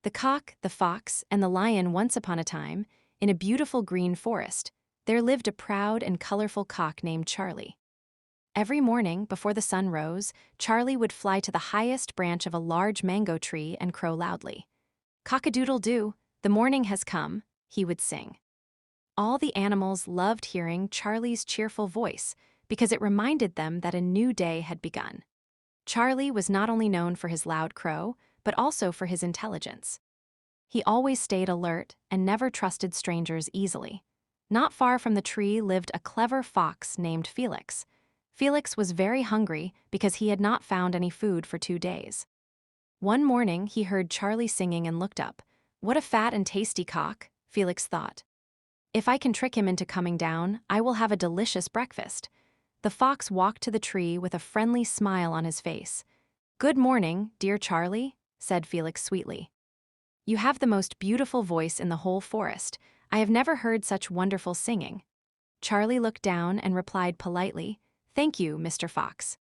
The cock, the fox, and the lion. Once upon a time, in a beautiful green forest, there lived a proud and colorful cock named Charlie. Every morning, before the sun rose, Charlie would fly to the highest branch of a large mango tree and crow loudly. "Cock-a-doodle-doo, the morning has come," he would sing. All the animals loved hearing Charlie's cheerful voice because it reminded them that a new day had begun. Charlie was not only known for his loud crow, but also for his intelligence. He always stayed alert and never trusted strangers easily. Not far from the tree lived a clever fox named Felix. Felix was very hungry because he had not found any food for 2 days. One morning, he heard Charlie singing and looked up. "What a fat and tasty cock," Felix thought. "If I can trick him into coming down, I will have a delicious breakfast." The fox walked to the tree with a friendly smile on his face. "Good morning, dear Charlie," said Felix sweetly. "You have the most beautiful voice in the whole forest. I have never heard such wonderful singing." Charlie looked down and replied politely, "Thank you, Mr. Fox."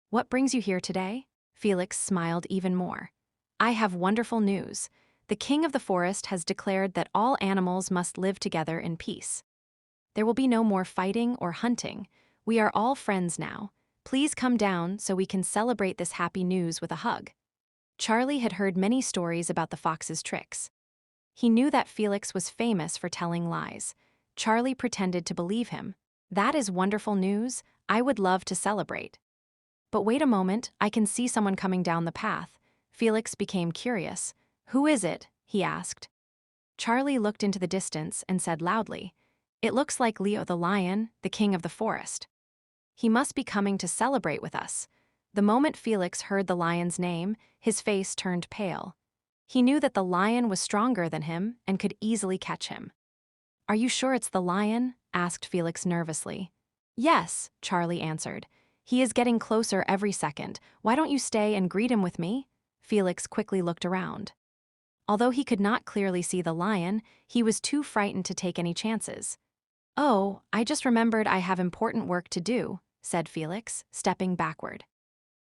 "What brings you here today?" Felix smiled even more. "I have wonderful news. The king of the forest has declared that all animals must live together in peace. There will be no more fighting or hunting. We are all friends now. Please come down so we can celebrate this happy news with a hug." Charlie had heard many stories about the fox's tricks. He knew that Felix was famous for telling lies. Charlie pretended to believe him. "That is wonderful news. I would love to celebrate." "But wait a moment, I can see someone coming down the path." Felix became curious. "Who is it?" he asked. Charlie looked into the distance and said loudly, "It looks like Leo the lion, the king of the forest. He must be coming to celebrate with us." The moment Felix heard the lion's name, his face turned pale. He knew that the lion was stronger than him and could easily catch him. "Are you sure it's the lion?" asked Felix nervously. "Yes," Charlie answered. "He is getting closer every second. Why don't you stay and greet him with me?" Felix quickly looked around. Although he could not clearly see the lion, he was too frightened to take any chances. "Oh, I just remembered I have important work to do," said Felix, stepping backward.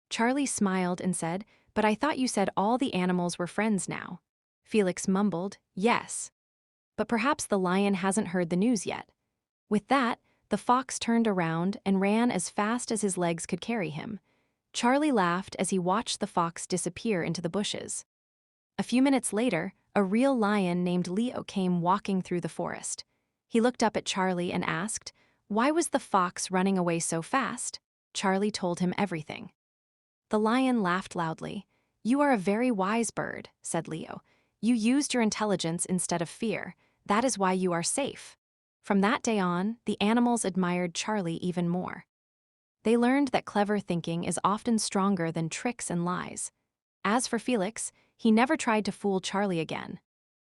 Charlie smiled and said, "But I thought you said all the animals were friends now." Felix mumbled, "Yes. But perhaps the lion hasn't heard the news yet." With that, the fox turned around and ran as fast as his legs could carry him. Charlie laughed as he watched the fox disappear into the bushes. A few minutes later, a real lion named Leo came walking through the forest. He looked up at Charlie and asked, "Why was the fox running away so fast?" Charlie told him everything. The lion laughed loudly. "You are a very wise bird," said Leo. "You used your intelligence instead of fear. That is why you are safe." From that day on, the animals admired Charlie even more. They learned that clever thinking is often stronger than tricks and lies. As for Felix, he never tried to fool Charlie again.